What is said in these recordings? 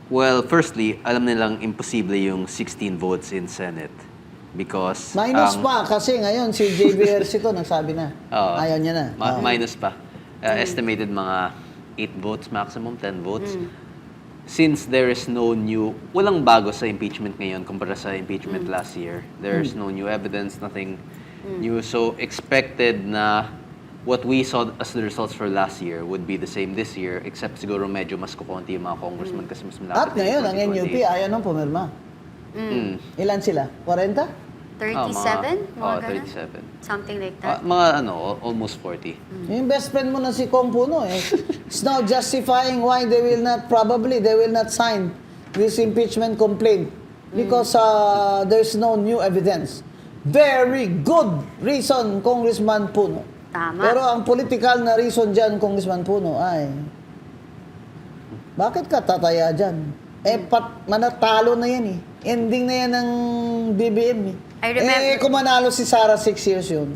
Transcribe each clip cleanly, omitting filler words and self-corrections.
Well, firstly, alam nilang imposible yung 16 votes in Senate. Because Minus pa, kasi ngayon si JB Ercito nagsabi na. Ayaw niya na. Minus pa. Estimated mga 8 votes maximum, 10 votes. Since there is no new, walang bago sa impeachment ngayon kumpara sa impeachment last year. There's no new evidence, nothing new. So expected na what we saw as the results for last year would be the same this year, except siguro medyo mas kukunti yung mga congressman kasi mas malapit. At ngayon, ang NUP ayaw nang pumirma. Ilan sila? 40? 37? Mga ganun? 37. Something like that. Mga almost 40. Yung best friend mo na si Kong Puno it's now justifying why they will not sign this impeachment complaint because there's no new evidence. Very good reason, Congressman Puno. Tama. Pero ang political na reason dyan, Congressman Puno, ay bakit ka tataya dyan? Manatalo na yan Ending na yan ng BBM I remember. Kung manalo si Sara 6 years yun.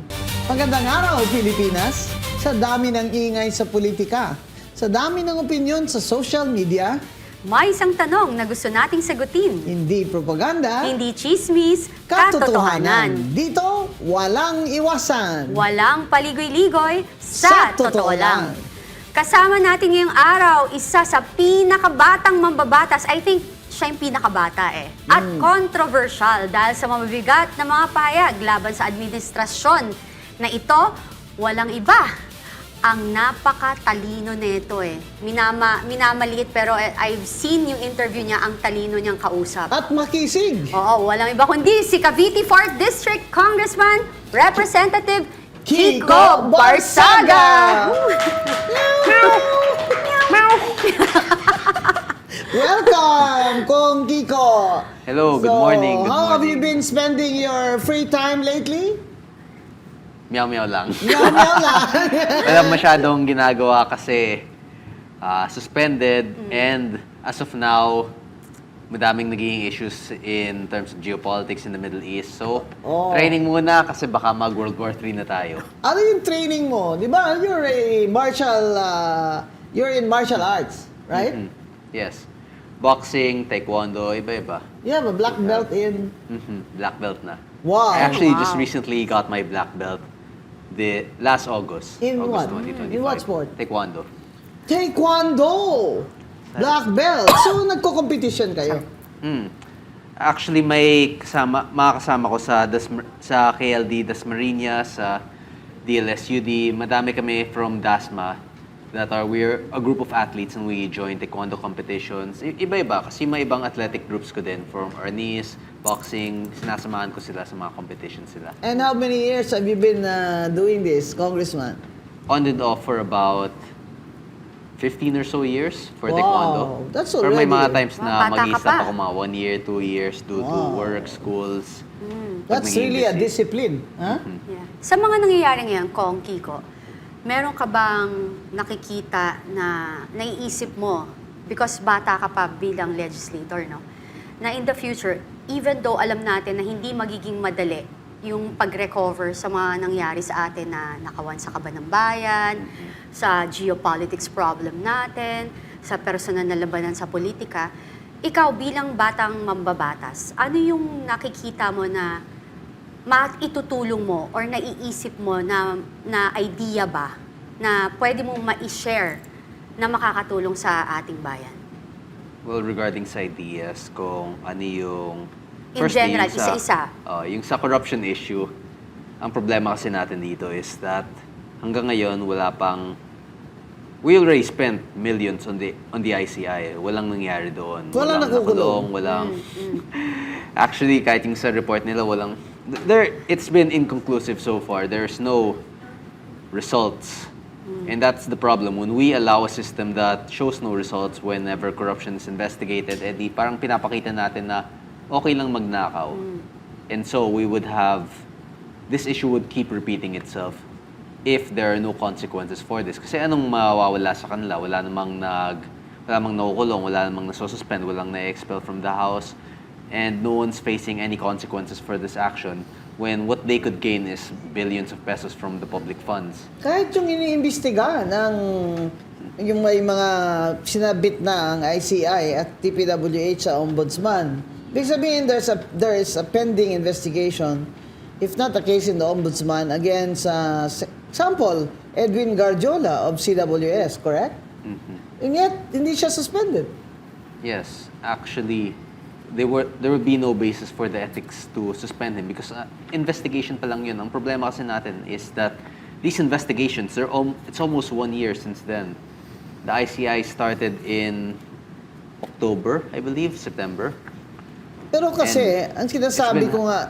Magandang araw, Pilipinas. Sa dami ng ingay sa politika, sa dami ng opinion sa social media, May isang tanong na gusto nating sagutin. hindi propaganda, Hindi chismis, katotohanan. Dito, walang iwasan. Walang paligoy-ligoy sa totoo lang. Kasama natin ngayong araw, isa sa pinakabatang mambabatas. I think siya yung pinakabata At controversial dahil sa mabibigat na mga pahayag laban sa administrasyon na ito, walang iba. Ang napakatalino nito minamaliit pero I've seen yung interview niya, ang talino niyang kausap. At makisig. Oo, walang iba kundi si Cavite 4th District Congressman Representative Kiko Barsaga! Welcome, Kong Kiko. Hello, good morning. Good How have you morning. been spending your free time lately? Meow-meow lang. Meow-meow lang. Walang masyadong ginagawa kasi suspended and as of now, madaming naging issues in terms of geopolitics in the Middle East. So, training muna kasi baka mag-World War III na tayo. Ano yung training mo? Di ba, you're in martial arts, right? Yes. Boxing, taekwondo, iba-iba. You have a black belt in... Black belt na. Wow. I actually just recently got my black belt last August. In August what? 2025. In what sport? Taekwondo. Taekwondo! Black belt. So, nagko-competition kayo? Actually, mga kasama ko sa KLD Dasmariñas, sa DLSUD. Madami kami from DASMA we're a group of athletes and we join taekwondo competitions. Iba-iba kasi may ibang athletic groups ko din from Arnis, boxing, sinasamahan ko sila sa mga competitions sila. And how many years have you been doing this, Congressman? On and off for about 15 or so years for Wow, taekwondo. that's Pero may already- mga times Bata na ka mag-i-stop pa. ako mga 1 year, 2 years due to work, schools. Pag That's naging really a busy. discipline. Huh? Yeah. Sa mga nangyayari ngayon, Kong Kiko, meron ka bang nakikita na naiisip mo, because bata ka pa bilang legislator, no? Na in the future, even though alam natin na hindi magiging madali yung pag-recover sa mga nangyari sa atin na nakawan sa kaban ng bayan, sa geopolitics problem natin, sa personal na labanan sa politika, ikaw bilang batang mambabatas, ano yung nakikita mo na maitutulong mo or naiisip mo na idea ba na pwede mong ma-share na makakatulong sa ating bayan? Well, regarding sa ideas, kung ano yung... In general, yung sa- isa-isa. Yung sa corruption issue, ang problema kasi natin dito is that hanggang ngayon, wala pang... We already spent millions on the ICI. Walang nangyari doon. Walang nakukulong. Walang... Actually, kahit yung sa report nila, walang... It's been inconclusive so far. There's no results. And that's the problem. When we allow a system that shows no results whenever corruption is investigated, edi parang pinapakita natin na okay lang magnakaw. And so we would have, this issue would keep repeating itself if there are no consequences for this. Kasi anong mawawala sa kanila? Wala namang nakukulong, wala namang nasususpend, walang na-expel from the house, and no one's facing any consequences for this action when what they could gain is billions of pesos from the public funds. Kahit yung iniimbestiga ng yung may mga sinabit na ang ICI at TPWH sa Ombudsman. Ibig sabihin, there is a pending investigation, if not a case in the Ombudsman, against, example, Edwin Garjola of CWS, correct? And yet, hindi siya suspended. Yes, actually, there would be no basis for the ethics to suspend him because investigation pa lang yun. Ang problema kasi natin is that these investigations, it's almost 1 year since then. The ICI started in October, I believe, September. Pero kasi, ang sinasabi It's been- ko nga,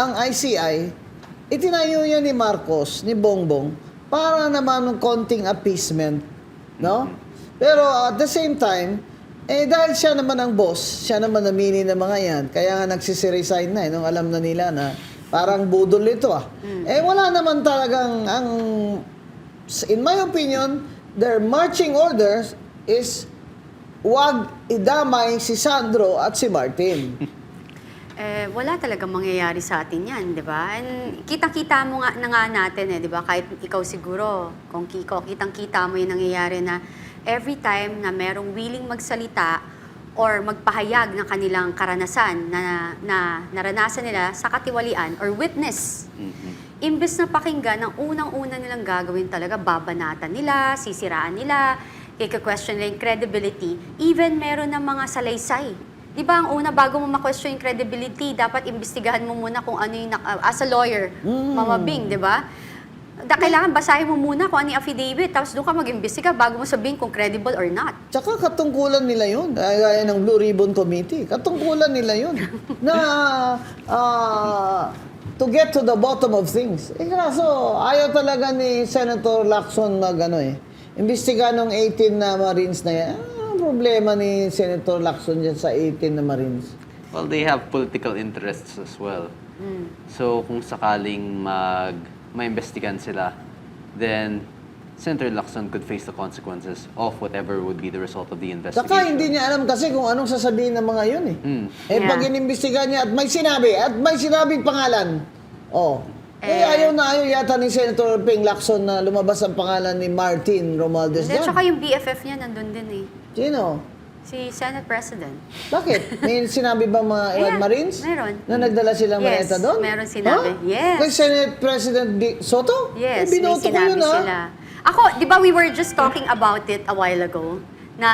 ang ICI, itinayo yan ni Marcos, ni Bongbong, para naman ng konting appeasement, no? Pero at the same time, dahil siya naman ang boss, siya naman namili ng mga yan, kaya nga nagsisiresign na, nung alam na nila na parang budol ito wala naman talagang, in my opinion, their marching orders is wag idamay si Sandro at si Martin. Wala talagang mangyayari sa atin yan, di ba? And kitang-kita mo nga na nga natin di ba? Kahit ikaw siguro, kung Kiko, kitang-kita mo yung nangyayari na every time na merong willing magsalita or magpahayag ng kanilang karanasan na naranasan nila sa katiwalian or witness, imbes na pakinggan, ang unang-una nilang gagawin talaga, babanatan nila, sisiraan nila, i-question nila yung credibility, even meron ng mga salaysay. Di ba, ang una, bago mo ma-question yung credibility, dapat imbestigahan mo muna kung ano yung, as a lawyer, Mama Bing, di ba? Kailangan basahin mo muna kung ano yung affidavit, tapos doon ka mag-imbestiga bago mo sabihin kung credible or not. Tsaka katungkulan nila yun, gaya ng Blue Ribbon Committee, katungkulan nila yun, na to get to the bottom of things. Kaso, ayaw talaga ni Senator Lacson imbestiga ng 18 na Marines na yan. Problema ni Senator Lacson dyan sa 18 na Marines? Well, they have political interests as well. So, kung sakaling maimbestigan sila, then Senator Lacson could face the consequences of whatever would be the result of the investigation. Saka hindi niya alam kasi kung anong sasabihin ng mga yun pag inimbestigahan niya at may sinabing pangalan, ayaw yata ni Senator Ping Lacson na lumabas ang pangalan ni Martin Romualdez Then, dyan. tsaka yung BFF niya nandun din Sino? Si Senate President. Bakit? May sinabi ba mga Ayan, Marines? meron. Na nagdala silang Yes, maleta doon? meron sinabi. Yes. Kay Senate President Soto? Yes, may binoto ko sinabi yun sila. Ako, di ba we were just talking about it a while ago, na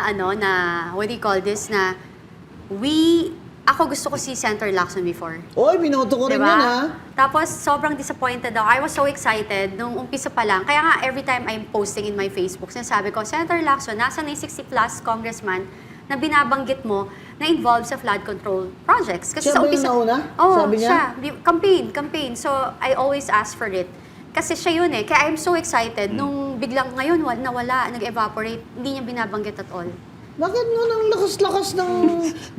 what do you call this, na ako gusto ko si Senator Lacson before. Oy, binoto ko rin Diba? yun Tapos, sobrang disappointed ako. I was so excited nung umpisa pa lang. Kaya nga, every time I'm posting in my Facebook, sinasabi ko, Senator Lacson, nasa na yung 60-plus congressman na binabanggit mo na involved sa flood control projects. Kasi Siya sa ba yung umpisa, nauna? Sabi niya? siya. Campaign. So, I always ask for it. Kasi siya yun Kaya I'm so excited nung biglang ngayon nawala, nag-evaporate, hindi niya binabanggit at all. Bakit nun ang lakas-lakas ng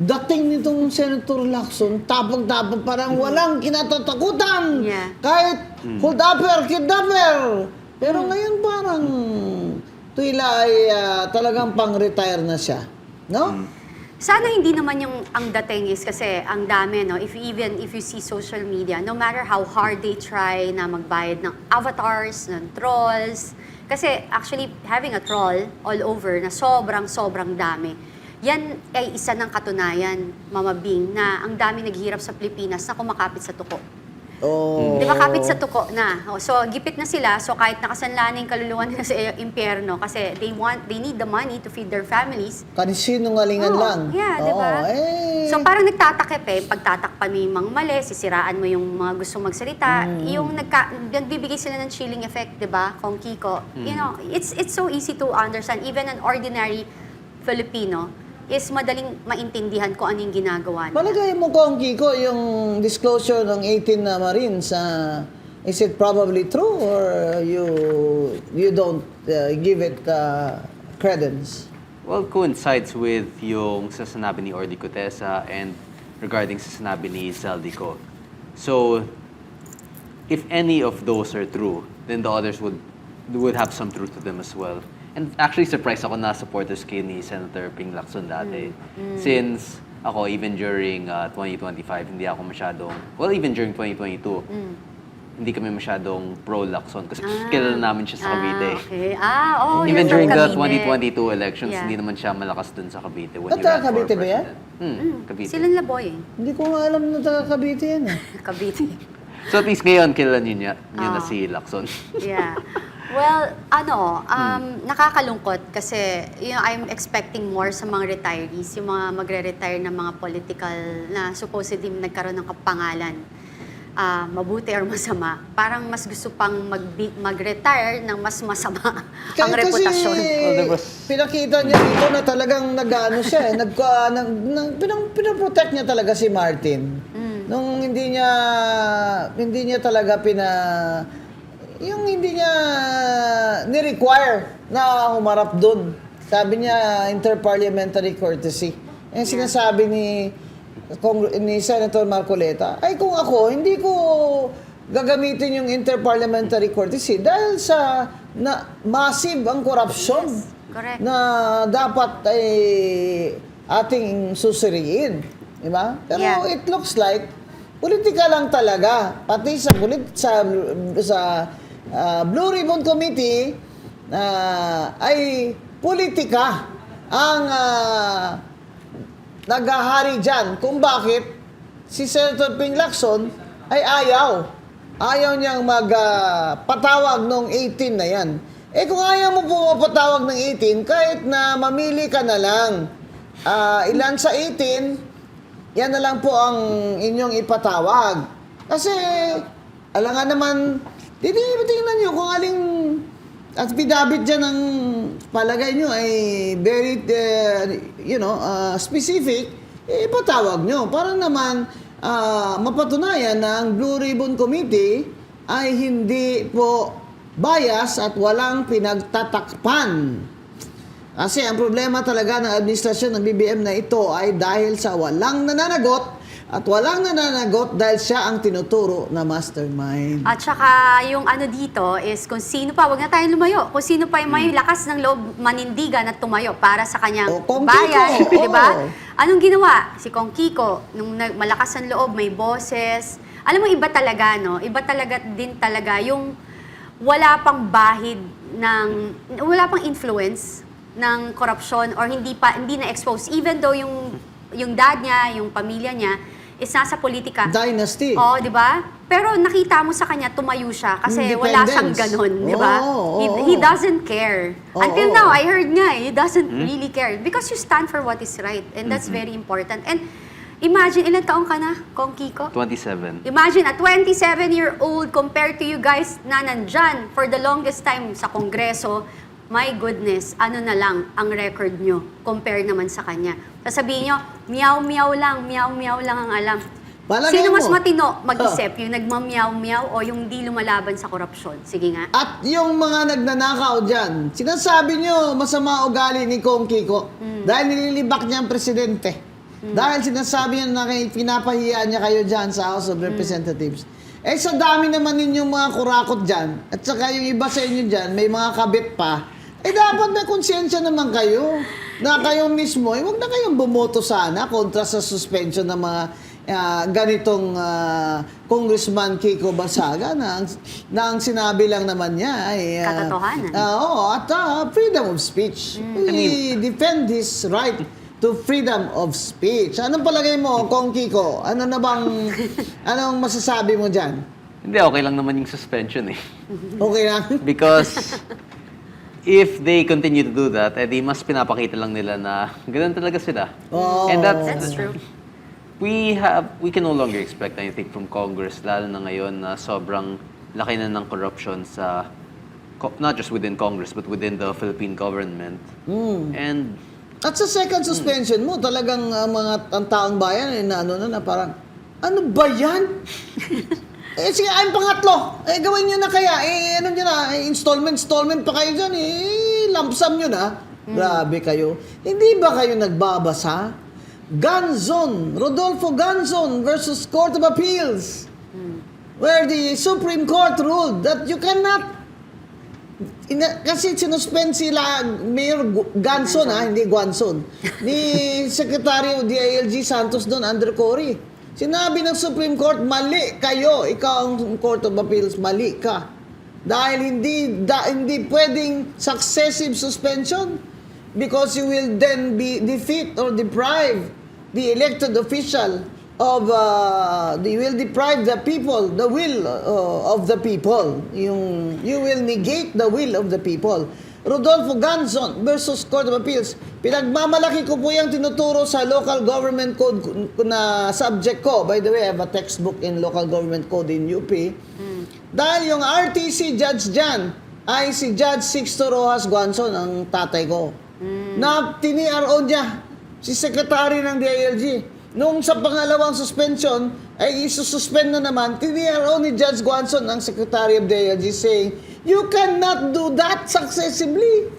dating nitong Senator Lacson? Tapang-tapang, parang walang kinatatakutan. Yeah. Kahit hold-upper, kidnapper. Pero ngayon parang tila ay talagang pang-retire na siya. No? Sana hindi naman yung ang dating is kasi ang dami, no? If you see social media, no matter how hard they try na magbayad ng avatars, ng trolls, kasi actually having a troll all over na sobrang dami, yan ay isa ng katunayan, Mama Bing, na ang dami naghihirap sa Pilipinas na kumakapit sa tuko. Oh. Di ba kapit sa tuko na? So, gipit na sila. So, kahit nakasanla na yung kaluluwa nila sa impyerno kasi they need the money to feed their families. Kanisinungalingan lang. Yeah, di ba? So, parang nagtatakip pagtatakpan mo yung mga mali, sisiraan mo yung mga gusto magsalita, yung nagbibigay sila ng chilling effect, di ba? Kung Kiko. You know, it's so easy to understand. Even an ordinary Filipino is madaling maintindihan kung ano yung ginagawa nila. Palagay mo, Kong Kiko, yung disclosure ng 18 na Marines, is it probably true or you don't give it credence? Well, coincides with yung sa sinabi ni Orly Cotesa and regarding sa sinabi ni Zaldico. So, if any of those are true, then the others would have some truth to them as well. And actually, surprised ako na supporters kayo ni Senator Ping Lacson dati. Since ako, even during 2025, hindi ako masyadong, well, even during 2022, hindi kami masyadong pro-Lacson kasi kilala namin siya sa Cavite. Okay. Even you're during from the Cavite. 2022 elections, Yeah. hindi naman siya malakas dun sa Cavite when he Taga ran for Cavite ba yan? president. Cavite. Silang Laboy. Hindi ko nga alam na taga Cavite yan eh. Cavite. So at least ngayon, kilala niyo na si Lacson. Yeah. Well, nakakalungkot kasi I'm expecting more sa mga retirees, yung mga magre-retire na mga political na supposedly nagkaroon ng kapangalan. Mabuti or masama. Parang mas gusto pang mag-retire ng mas masama ang reputasyon. Pinakita niya dito na talagang nag-ano siya eh. Pinaprotect niya talaga si Martin. Nung hindi niya talaga hindi niya ni-require na humarap doon. Sabi niya, interparliamentary courtesy. Yung sinasabi ni Senator Marcoleta, ay kung ako, hindi ko gagamitin yung interparliamentary courtesy dahil sa massive ang korupsyon Correct. na dapat ay ating susuriin. Diba? Pero Yeah. it looks like politika lang talaga. Pati sa Blue Ribbon Committee ay politika ang naghahari dyan kung bakit si Senator Ping Lacson ay ayaw niyang magpatawag ng 18 na yan. Eh kung ayaw mo pumapatawag ng 18, kahit na mamili ka na lang ilan sa 18, yan na lang po ang inyong ipatawag. Kasi alam nga naman, tingnan nyo kung aling affidavit dyan ng palagay nyo ay very, specific, ipatawag nyo. Para naman mapatunayan na ang Blue Ribbon Committee ay hindi po bias at walang pinagtatakpan. Kasi ang problema talaga ng administrasyon ng BBM na ito ay dahil sa walang nananagot at walang nananagot dahil siya ang tinuturo na mastermind. At saka yung dito is kung sino pa, wag na tayong lumayo, kung sino pa yung may lakas ng loob manindigan at tumayo para sa kanyang Kong bayan, Kiko, di ba? oo. Anong ginawa? Si Kong Kiko, nung malakas ang loob, may boses. Alam mo, iba talaga, no? Iba talaga din talaga yung wala pang bahid wala pang influence ng korupsyon or hindi na-expose. Even though yung dad niya, yung pamilya niya, is nasa politika. Dynasty. Oo, di ba? Pero nakita mo sa kanya, tumayo siya kasi wala siyang ganun, di ba? He doesn't care. Until now, I heard nga, he doesn't really care. Because you stand for what is right. And that's very important. And imagine, ilang taong ka na, Kong Kiko? 27. Imagine, a 27-year-old compared to you guys na nandyan for the longest time sa Kongreso, my goodness, ano na lang ang record nyo compare naman sa kanya. Sasabihin nyo, meow-meow lang ang alam. Palagay Sino mas mo? matino mag-isip? Yung nagma-meow-meow o yung di lumalaban sa korupsyon? Sige nga. At yung mga nagnanakaw dyan, sinasabi nyo masama ugali ni Kong Kiko dahil nililibak niya ang presidente. Dahil sinasabi niya na pinapahiya niya kayo dyan sa House of Representatives. Eh sa dami naman ninyong mga kurakot dyan, at saka yung iba sa inyo dyan, may mga kabit pa, eh dapat may konsensya naman kayo na kayo mismo, huwag na kayong bumoto sana kontra sa suspension ng mga ganitong Congressman Kiko Barsaga na ang sinabi lang naman niya ay Katotohanan. at freedom of speech. We defend his right to freedom of speech. Anong palagay mo, Kong Kiko? Anong masasabi mo dyan? Hindi, okay lang naman yung suspension eh. Okay lang? Because if they continue to do that, edi mas pinapakita lang nila na ganun talaga sila. Oh. And That's true. we can no longer expect anything from Congress, lalo na ngayon na sobrang laki na ng corruption sa, not just within Congress, but within the Philippine government. And At sa second suspension mo, talagang ang taong bayan na parang, ano ba yan? Sige, ay pangatlo. Gawin nyo na kaya. Installment pa kayo dyan. Lump sum nyo na. Grabe kayo. Hindi ba kayo nagbabasa? Ganzon, Rodolfo Ganzon versus Court of Appeals. Where the Supreme Court ruled that you cannot kasi sinuspend sila Mayor Ganson, hindi Guanzon, ni Secretary of DILG Santos doon under Cory. Sinabi ng Supreme Court, mali kayo. Ikaw ang Court of Appeals, mali ka. Dahil hindi pwedeng successive suspension because you will then defeat or deprive the elected official of you will deprive the people, the will of the people. You will negate the will of the people. Rodolfo Ganzon versus Court of Appeals. Pinagmamalaki ko po yung tinuturo sa local government code na subject ko. By the way, I have a textbook in local government code in UP. Dahil yung RTC judge dyan ay si Judge Sixto Rojas Guanzon, ang tatay ko. Na tini-RO niya, si Secretary ng DILG. Nung sa pangalawang suspension, ay isususpend na naman, tini-RO ni Judge Guanzon ang Secretary of DILG saying, you cannot do that successively.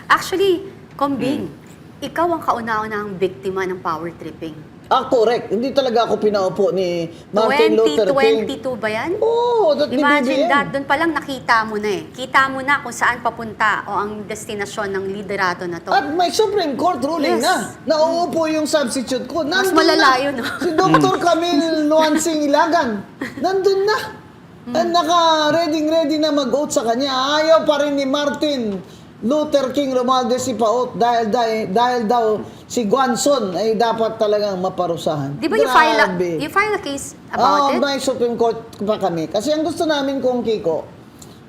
Actually, Kombing, ikaw ang kauna-unahang biktima ng power tripping. Correct. Hindi talaga ako pinaupo ni Martin Luther King. 2022 ba yan? Oo, that ni Imagine BBM. that, doon palang nakita mo na eh. Kita mo na kung saan papunta o ang destinasyon ng liderato na to. At may Supreme Court ruling Yes. na. Nauupo yung substitute ko. Mas Nandun malala na. yun, no? Si Dr. Camille Luansing Ilagan. Nandun na. At naka-ready na mag-vote sa kanya. Ayaw pa rin ni Martin Luther King Romualdez ipa-vote dahil daw si Guanzon ay dapat talagang maparusahan. Di ba Grabe. you file a case about it? May Supreme Court pa kami. Kasi ang gusto namin kung Kiko,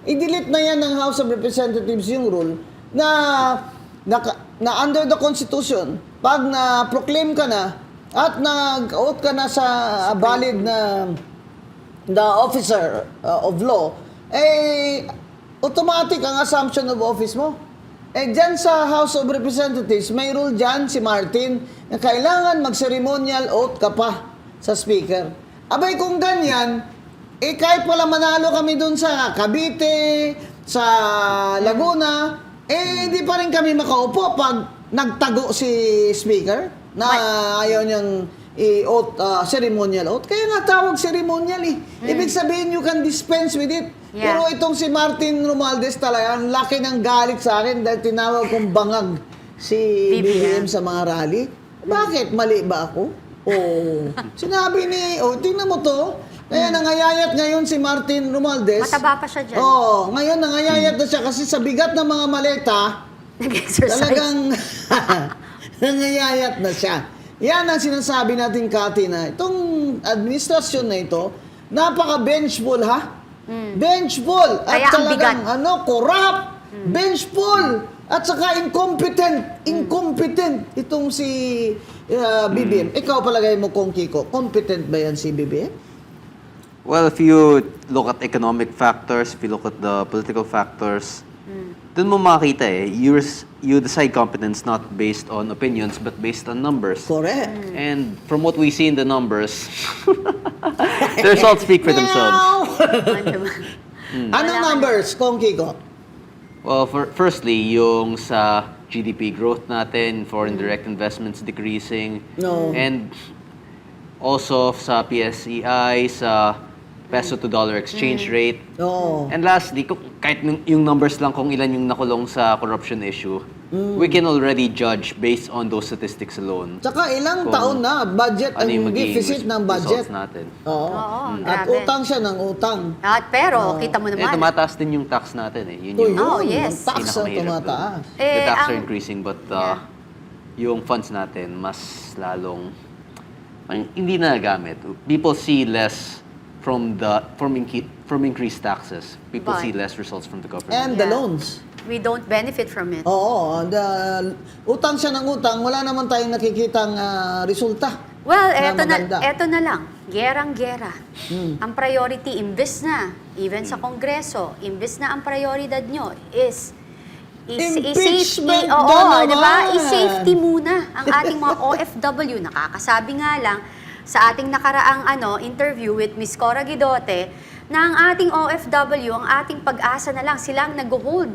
i-delete na yan ng House of Representatives yung rule na under the Constitution, pag na-proclaim ka na at nag-oath ka na sa valid na the officer of law, automatic ang assumption of office mo. Dyan sa House of Representatives, may rule dyan, si Martin, na kailangan mag-ceremonial oath ka pa sa speaker. Abay, kung ganyan, kahit pala manalo kami dun sa Cavite, sa Laguna, hindi pa rin kami makaupo pag nagtago si speaker na ayaw niyang i-oath, ceremonial oath. Kaya nga tawag ceremonial eh. Ibig sabihin, you can dispense with it. Yeah. Pero itong si Martin Romualdez talaga, ang laki ng galit sa akin dahil tinawag kong bangag si BBM sa mga rally. Bakit? Mali ba ako? Sinabi ni, tingnan mo to. Kaya nangayayat ngayon si Martin Romualdez. Mataba pa siya dyan. Ngayon nangayayat na siya kasi sa bigat ng mga maleta, Nag-exercise. talagang nangayayat na siya. Yan ang sinasabi natin, Kati, na itong administrasyon na ito, napaka-benchful, ha? Benchful. At Kaya ang talagang, bigat. corrupt. Benchful. At saka incompetent. Incompetent itong si BBM. Ikaw palagay mo, Kong Kiko, competent ba yan si BBM? Well, if you look at economic factors, if you look at the political factors, dun mo makakita you decide competence not based on opinions but based on numbers. Correct. And from what we see in the numbers, the results speak for themselves. Anong numbers, Kong Kiko? Well, firstly, yung sa GDP growth natin, foreign direct investments decreasing, No. and also sa PSEI, sa peso to dollar exchange rate. Oo. And lastly, kahit yung numbers lang kung ilan yung nakulong sa corruption issue, we can already judge based on those statistics alone. Tsaka ilang Kung taon na budget ano ang yung magiging deficit ng budget. results natin. Oo. Oo, At grabe. utang siya ng utang. Pero, kita mo Eh, naman. tumataas din yung tax natin eh. Yun Oh, yung Oh, yes. Ang tax na pinakamahirap tumataas. dun. The tax are ang- increasing but Yeah. yung funds natin mas lalong hindi na nagamit. People see less from increased taxes. People But- see less results from the government. And the Yeah. loans. We don't benefit from it. Oo. Utang siya ng utang, wala naman tayong nakikitang resulta. Well, na maganda. eto na lang. Gerang-gera. Ang priority, imbes na, even sa Kongreso, imbes na ang prioridad nyo is Impeachment oo, na di ba? naman. I-safety muna ang ating mga OFW. Nakakasabi nga lang sa ating nakaraang interview with Ms. Cora Guidote na ang ating OFW, ang ating pag-asa na lang, silang nag-hold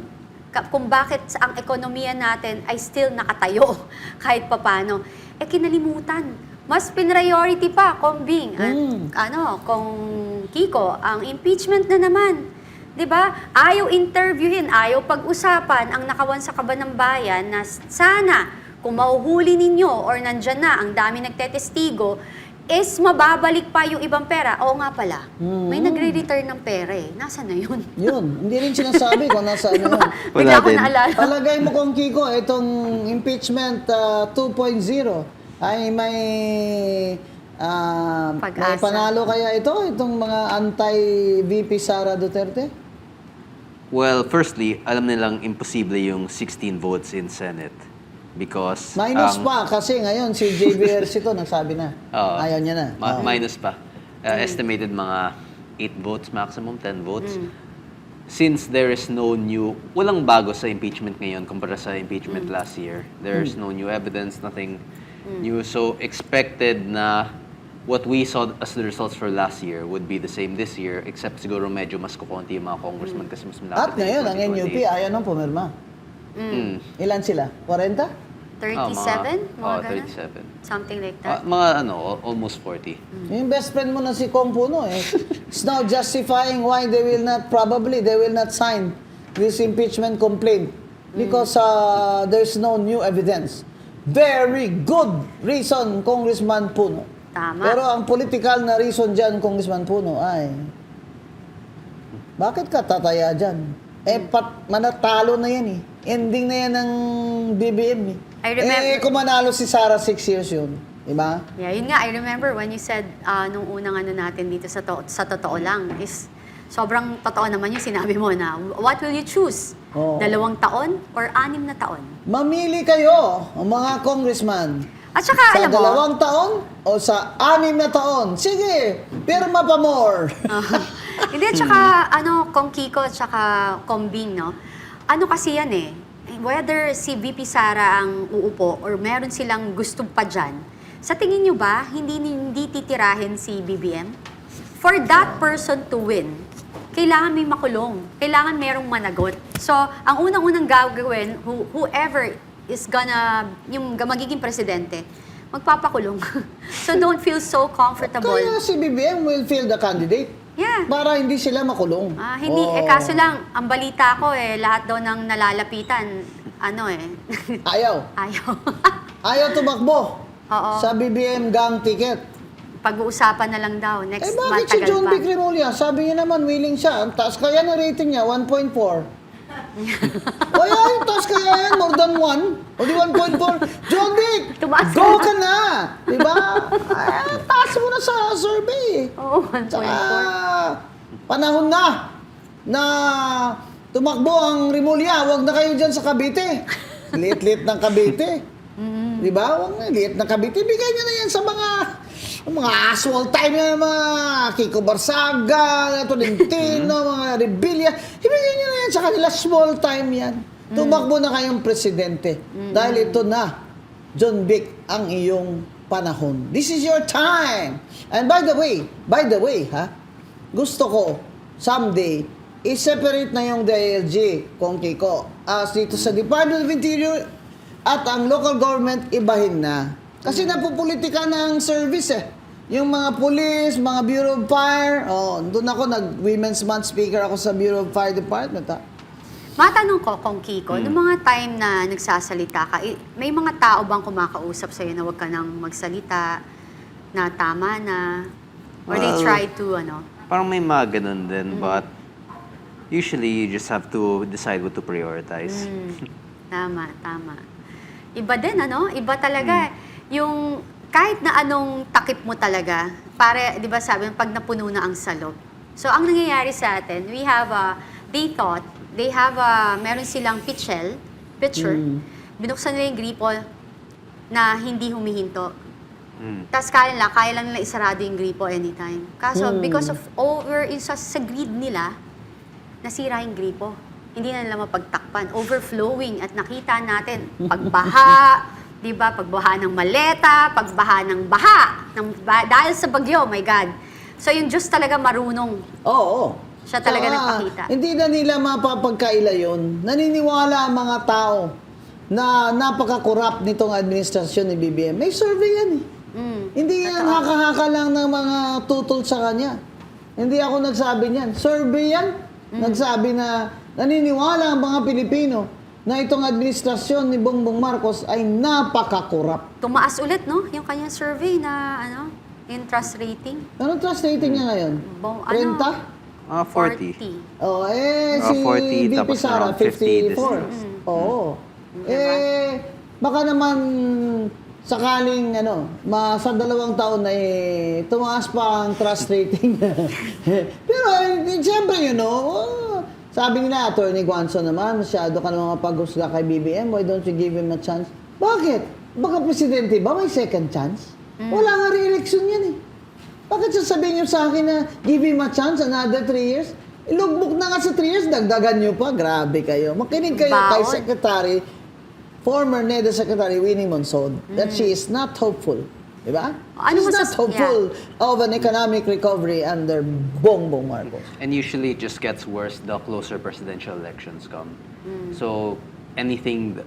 kung bakit ang ekonomiya natin ay still nakatayo kahit papano. Kinalimutan. Mas priority pa, Kombing, kung Kiko, ang impeachment na naman. 'Di ba? Ayaw interviewin, ayaw pag-usapan ang nakawan sa kaban ng bayan na sana kung mahuhuli ninyo or nandyan na ang dami nagtetestigo, is mababalik pa yung ibang pera. Oo nga pala, may nagre-return ng pera eh. Nasaan na yun? Yun, hindi rin sinasabi kung nasa ano yun. Bigla ko din. naalala. Palagay mo kung Kiko, itong impeachment 2.0 ay may may Pag-asa. panalo kaya itong mga anti-VP Sara Duterte? Well, firstly, alam nilang imposible yung 16 votes in Senate. Because Minus pa kasi ngayon si JB Ercito nagsabi na. Oo. Ayaw niya na. Oo. Minus pa. Estimated mga 8 votes maximum, 10 votes. Since there is no new, walang bago sa impeachment ngayon kumpara sa impeachment last year. There's no new evidence, nothing new. So expected na what we saw as the results for last year would be the same this year, except siguro medyo mas kukunti yung mga congressman kasi mas malapit At na yung ngayon, ang NUP 2028. ayaw nang pumirma. Ilan sila? 40? 37? Mga ganun? 37. Something like that. Mga almost 40. Yung best friend mo na si Kong Puno is now justifying why they will not sign this impeachment complaint because there's no new evidence. Very good reason, Congressman Puno. Tama. Pero ang political na reason dyan, Congressman Puno, ay bakit ka tataya dyan? Manatalo na yan eh. Ending na yan ng BBM eh. I remember- Kung manalo si Sara 6 years yun. Diba? Yeah, yun nga, I remember when you said nung unang ano natin dito sa totoo lang is sobrang totoo naman yung sinabi mo na what will you choose? Oo. 2 taon or 6 na taon? Mamili kayo, mga congressman. At saka Sa alam mo, 2 taon o sa 6 na taon. Sige, pirma pa more. hindi, tsaka Kong Kiko, tsaka Kong Bing, no? Ano kasi yan eh, whether si VP Sara ang uupo or meron silang gusto pa dyan, sa tingin nyo ba, hindi titirahin si BBM? For that person to win, kailangan may makulong. Kailangan merong managot. So, ang unang-unang gagawin, whoever is yung magiging presidente, magpapakulong. So, don't feel so comfortable. Kaya si BBM will fill the candidate. Yeah. Para hindi sila makulong. Hindi, Oo. kaso lang, ang balita ko lahat daw ng nalalapitan, Ayaw. ayaw. Ayaw tumakbo. Oo. Sa BBM gang ticket. Pag-uusapan na lang daw, next Bakit month, si John pa. Vic Remulla? Sabi niya naman, willing siya. Ang taas kaya na rating niya, 1.4. Kaya yung taas kaya yan, more than 1. O di 1.4. John Vic, Tumaas go ka ka na. Diba? Taas mo na sa survey. Oo, 1.4. Tsaka, panahon na tumakbo ang Remulla. Huwag na kayo dyan sa Cavite. Liit-liit ng Cavite. Di ba? Huwag na, liit ng Cavite. Bigay nyo na yan sa mga aswal time na mga Kiko Barsaga, Tolentino, mga Rebilla. Ibigay nyo na yan sa kanila. Small time yan. Tumakbo na kayong presidente. Dahil ito na, John Vic, ang iyong panahon. This is your time. And by the way, gusto ko someday i-separate na yung DILG, Kong Kiko. As dito sa Department of Interior at ang local government, ibahin na. Kasi napupolitika na ang service eh. Yung mga police, mga Bureau of Fire, doon ako Women's Month speaker ako sa Bureau of Fire Department. Matanong ko, Kong Kiko, noong mga time na nagsasalita ka, may mga tao bang kumakausap sa'yo na huwag ka nang magsalita, na tama na, or they Well, try to, Parang may mga ganun din, but usually you just have to decide what to prioritize. Tama. Iba din, Iba talaga. Yung kahit na anong takip mo talaga, di ba sabi, pag napuno na ang salop. So, ang nangyayari sa atin, meron silang pitcher, binuksan nila yung gripo na hindi humihinto. Tapos kaya lang nila isarado yung gripo anytime. Kaso, because of sa greed nila, nasira yung gripo. Hindi na nila mapagtakpan. Overflowing. At nakita natin, pagbaha, di ba? Pagbaha ng maleta, pagbaha ng baha. Dahil sa bagyo, my God. So yung Diyos talaga marunong. Oo. Siya talaga nagpakita. Hindi na nila mapapagkaila yun. Naniniwala ang mga tao na napaka-corrupt nitong administrasyon ni BBM. May survey yan eh. Hindi yan haka-haka lang ng mga tutol sa kanya. Hindi ako nagsabi niyan. Survey yan. Nagsabi na naniniwala ang mga Pilipino na itong administrasyon ni Bongbong Marcos ay napaka-corrupt. Tumaas ulit, no? Yung kanyang survey na, in trust rating? Anong trust rating niya ngayon? 30? 40. Oh, si 40, VP tapos Sara, around 50 54. Oo. Baka naman sakaling sa 2 taon na tumaas pa ang trust rating. Pero siyempre, sabi nila, Attorney Guanzo naman, masyado ka naman mapaghusga kay BBM, why don't you give him a chance? Bakit? Baka presidente ba may second chance? Wala nga re-election yan eh. Bakit sasabihin niyo sa akin na give him a chance, another 3 years? Ilugbok na nga sa 3 years, dagdagan niyo pa. Grabe kayo. Makinig kayo kay Secretary, former NEDA Secretary Winnie Monsod, that she is not hopeful. Diba? She's not hopeful of an economic recovery under Bongbong Marcos. And usually it just gets worse the closer presidential elections come. So anything,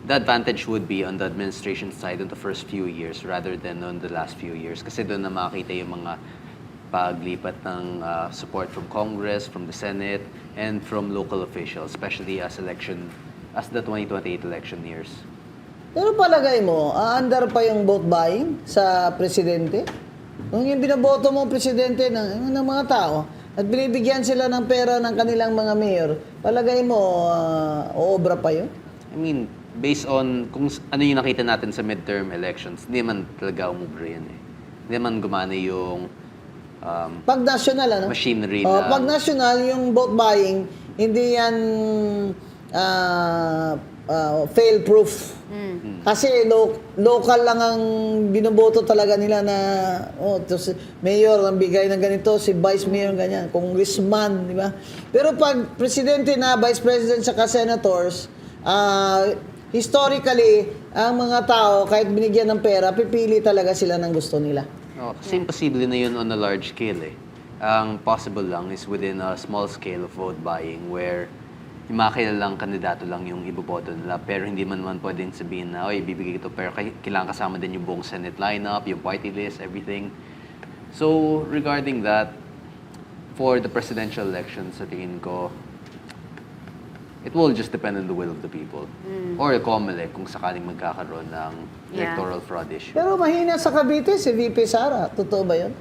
the advantage would be on the administration side on the first few years rather than on the last few years. Kasi doon na makita yung mga paglipat ng support from Congress, from the Senate, and from local officials, especially as the 2028 election years. Pero palagay mo, aandar pa yung vote buying sa presidente? Kung yung binaboto mo presidente ng mga tao at binibigyan sila ng pera ng kanilang mga mayor, palagay mo, oobra pa yun? I mean, based on kung ano yung nakita natin sa midterm elections, hindi man talaga umubra yan eh. Hindi man gumana yung Pag national, machinery Pag national, yung vote buying, hindi yan fail-proof. Kasi local lang ang binoboto talaga nila na si mayor ang bigay ng ganito, si vice mayor ganyan, congressman, di ba? Pero pag presidente na, vice president saka senators, historically, ang mga tao, kahit binigyan ng pera, pipili talaga sila ng gusto nila. Kasi imposible na yun on a large scale eh. Ang possible lang is within a small scale of vote buying where yung mga kilalang kandidato lang yung iboboto nila. Pero hindi man pwedeng sabihin na, oy, bibigay ito. Pero kailangan kasama din yung buong Senate lineup, yung party list, everything. So, regarding that, for the presidential elections, sa tingin ko, it will just depend on the will of the people. Or the COMELEC kung sakaling magkakaroon ng electoral fraud issue. Pero mahina sa Cavite si VP Sara. Totoo ba yun?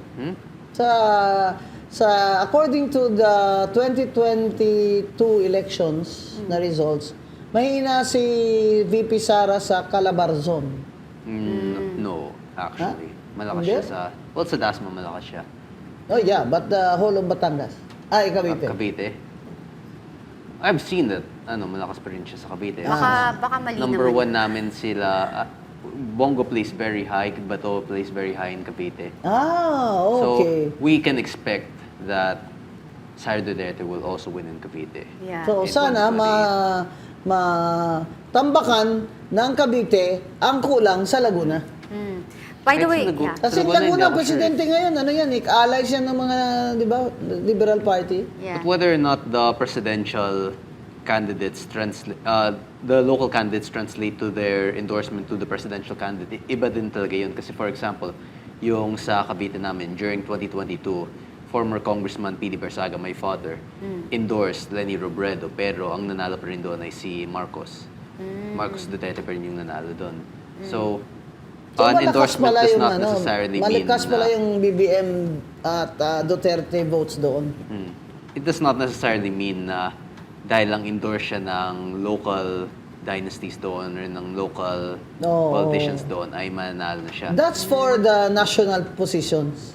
According to the 2022 elections na results, mahina si VP Sara sa Calabarzon. No, actually. Malakas Hindi? siya sa Dasma malakas siya. Oh yeah, but the whole of Batangas. Ay, Cavite. Cavite. I've seen that. Malakas pa rin siya sa Cavite. Baka mali Number naman. 1 namin sila. Bongo plays very high, Bato plays very high in Cavite. Okay. So, we can expect that Sara Duterte will also win in Cavite. Yeah. So, sana matambakan ng Cavite ang kulang sa Laguna. By the way, Kahit sa yeah. Kasi Laguna, hindi Laguna, ako presidente ngayon, alay siya ng mga, di ba, Liberal Party. Yeah. But whether or not the presidential candidates the local candidates translate to their endorsement to the presidential candidate, iba din talaga yun. Kasi for example, yung sa Cavite namin, during 2022, former Congressman P.D. Barsaga, my father, endorsed Leni Robredo, pero ang nanalo pa rin doon ay si Marcos. Marcos Duterte pa rin yung nanalo doon. So, an endorsement does not necessarily mean malakas pala na, yung BBM at Duterte votes doon. it does not necessarily mean na dahil lang endorse siya ng local dynasties doon or ng local politicians doon ay mananalo na siya. That's for the national positions.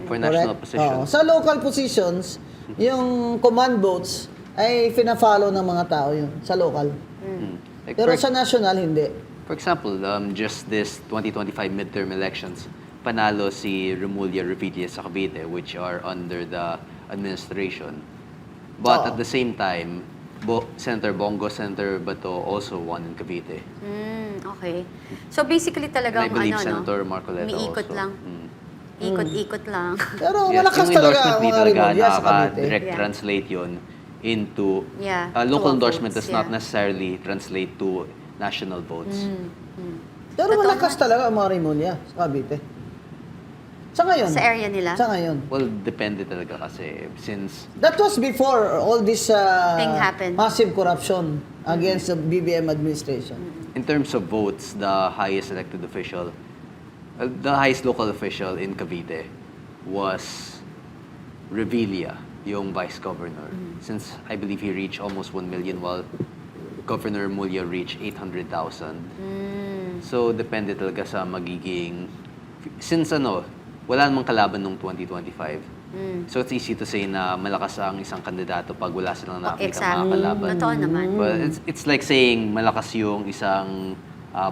For national Correct? positions. Sa local positions, yung command votes ay fina-follow ng mga tao yun sa local. Like Pero sa national, hindi. for example, just this 2025 midterm elections, panalo si Remulla Revilla sa Cavite, which are under the administration. But at the same time, Senator Bongo, Senator Bato also won in Cavite. Okay. So basically talagang And I believe Senator Marcoleta umiikot also. lang. Ikot-ikot lang. Pero Yes, malakas yung talaga endorsement ang di mga talaga Remulla sa Cavite. direct Yeah. translate yun into Yeah, local to endorsement votes, does not yeah. necessarily translate to national votes. Pero malakas talaga ang mga Remulla sa Cavite. Sa ngayon. Sa area nila? Sa ngayon. Well, depende talaga kasi since That was before all this Thing happened. massive corruption against the BBM administration. in terms of votes, the highest elected official The highest local official in Cavite was Revilla, yung vice governor. Since I believe he reached almost 1 million while Governor Mulya reached 800,000. So, depende talaga sa magiging... Since wala namang kalaban nung 2025. So, it's easy to say na malakas ang isang kandidato pag wala silang nakakita mga kalaban. Totoo naman. But it's like saying malakas yung isang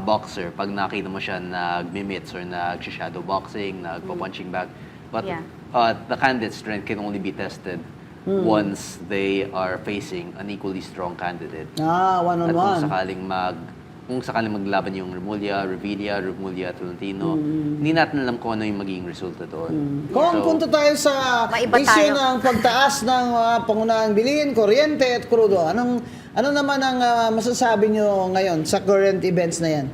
boxer pag nakita mo siya nag-mimits or nag-shadow boxing, nagpa-punching bag. But Yeah. The candidate's strength can only be tested once they are facing an equally strong candidate. At One-on-one. kung sakaling maglaban yung Revilla, Tolentino, hindi natin alam kung ano yung magiging resulta doon. Kung punta tayo sa Maiba issue tayo. ng pagtaas ng pangunahing bilihin, kuryente at krudo, ano naman ang masasabi nyo ngayon sa current events na yan?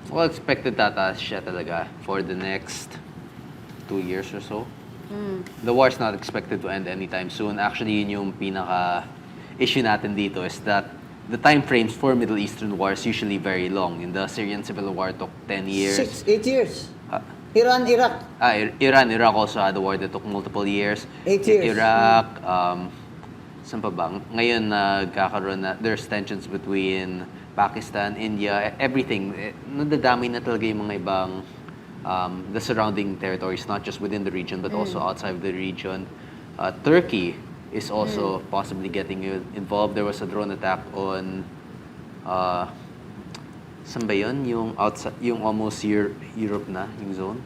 Well, expected tataas siya talaga for the next 2 years or so. The war is not expected to end anytime soon. Actually, yun yung pinaka-issue natin dito is that the time frames for Middle Eastern wars usually very long. In the Syrian Civil War took 10 years. 8 years. Ah, Iran, Iraq. Iraq also had a war that took multiple years. 8 years. Iraq, saan pa ba? Ngayon nagkakaroon na, there's tensions between Pakistan, India, everything. Nadadami na talaga yung mga ibang the surrounding territories, not just within the region, but also outside of the region. Turkey is also possibly getting involved. There was a drone attack on saan ba yun? Yung outside, yung almost Europe na, yung zone.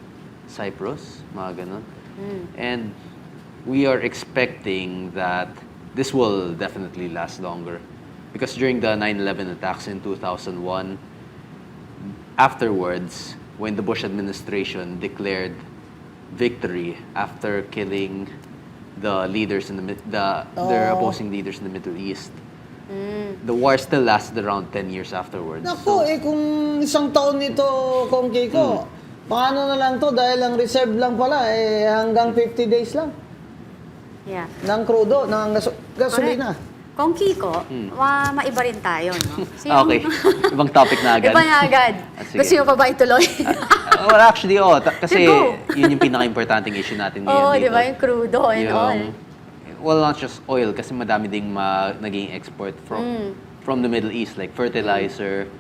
Cyprus, mga ganun. And we are expecting that this will definitely last longer. Because during the 9/11 attacks in 2001, afterwards, when the Bush administration declared victory after killing the leaders in their opposing leaders in the Middle East, the war still lasted around 10 years afterwards. Naku, kung isang taon nito, Kong Kiko, paano na lang to? Dahil ang reserve lang pala, hanggang 50 days lang. Yeah. Ng krudo, ng gasolina. Kung Kiko, maiba rin tayo, no? So, Okay, ibang topic na agad. Iba na agad. Sige. Gusto mo pa ba ituloy? Well, actually, kasi Go. yun yung pinaka-importanting issue natin ngayon Oo, dito. di ba? Yung crudo and all. Well, not just oil, kasi madami ding naging export from the Middle East, like fertilizer.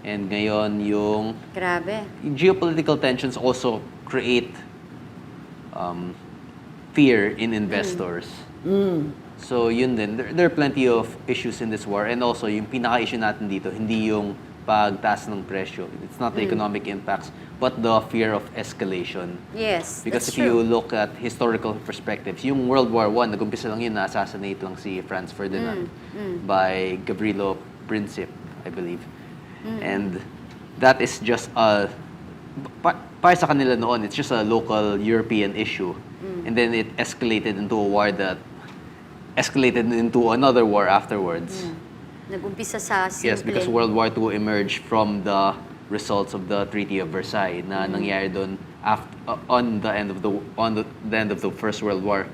And ngayon, yung Grabe. geopolitical tensions also create fear in investors. So yun din, there are plenty of issues in this war. And also, yung pinaka-issue natin dito, hindi yung pagtaas ng presyo. It's not the economic impacts, but the fear of escalation. Yes, Because that's if you true. look at historical perspectives, yung World War I, nag-umpisa lang yun, na-assassinate lang si Franz Ferdinand by Gavrilo Princip, I believe. And that is just para sa kanila noon, it's just a local European issue. And then it escalated into a war that escalated into another war afterwards. Nag-umpisa sa simple. Yes, because World War II emerged from the results of the Treaty of Versailles na nangyari doon on the end of the First World War.